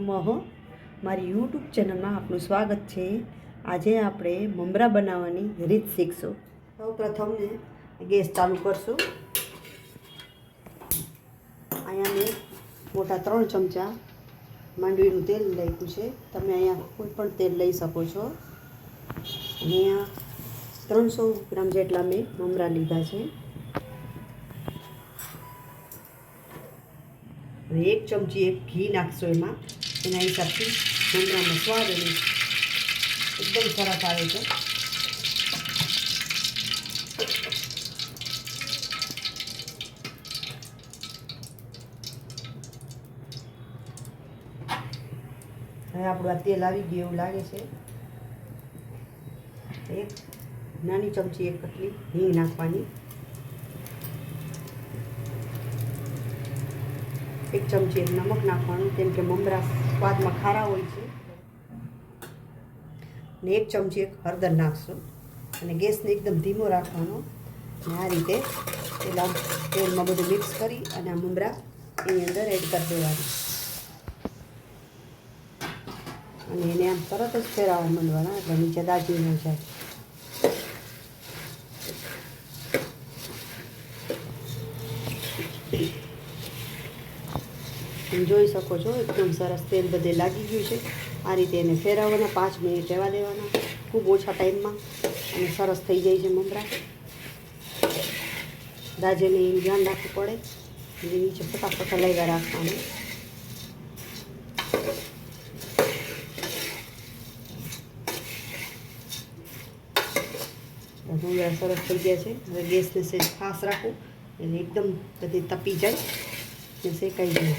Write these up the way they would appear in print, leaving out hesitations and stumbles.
નમઃ મારી યુટ્યુબ ચેનલમાં આપનું સ્વાગત છે। આજે આપણે મમરા બનાવવાની રીત શીખશું। સૌપ્રથમ ગેસ ચાલુ કરશું। અહીંયા મેં મોટા 3 ચમચા માંડવીનું તેલ લખ્યું છે। તમે અહીંયા કોઈ પણ તેલ લઈ શકો છો। અહીંયા 300 ગ્રામ જેટલા મેં મમરા લીધા છે। 1 ચમચી ઘી નાખશો એમાં। એના હિસાબથી મમરામાં સ્વાદ અને એકદમ સરસ આવે છે। હવે આપણું આ તેલ આવી ગયું એવું લાગે છે। એક નાની ચમચી એક કટલી હિંગ નાખવાની। 1 ચમચી નમક નાખવાનું, કેમ કે મમરા સ્વાદમાં ખારા હોય છે। ને 1 ચમચી હળદર નાખશું અને ગેસને એકદમ ધીમો રાખવાનો। અને આ રીતે તેલમાં બધું મિક્સ કરી અને આ મમરા એની અંદર એડ કરી દેવાના અને એને આમ તરત જ ફેરવવા માંડવાના, એટલે નીચે દાજી ન જાય। જોઈ શકો છો એકદમ સરસ તેલ બધે લાગી ગયું છે। આ રીતે એને ફેરવવાના, 5 મિનિટ રહેવા દેવાના ખૂબ ઓછા ટાઈમમાં, અને સરસ થઈ જાય છે મમરા। દાજેને એનું ધ્યાન રાખવું પડે, એટલે નીચે ફટાફટ હલાવ્યા રાખવાનું। મમરા સરસ થઈ ગયા છે। હવે ગેસને સેજ ફાસ્ટ રાખું એટલે એકદમ બધી તપી જાય ને શેકાઈ જાય।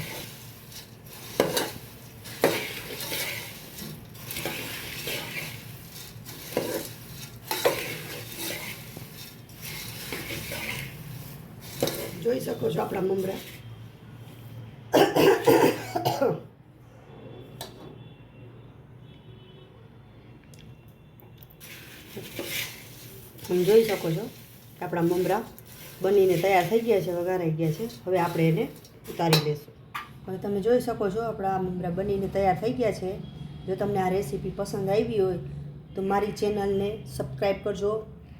જોઈ શકો છો આપણા મમરા તમે જોઈ શકો છો કે આપણા મમરા બનીને તૈયાર થઈ ગયા છે, વઘારાઈ ગયા છે। હવે આપણે એને ઉતારી લઈશું। હવે તમે જોઈ શકો છો આપણા મમરા બનીને તૈયાર થઈ ગયા છે। જો તમને આ રેસીપી પસંદ આવી હોય તો મારી ચેનલને સબસ્ક્રાઈબ કરજો,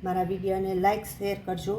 મારા વિડીયોને લાઈક શેર કરજો।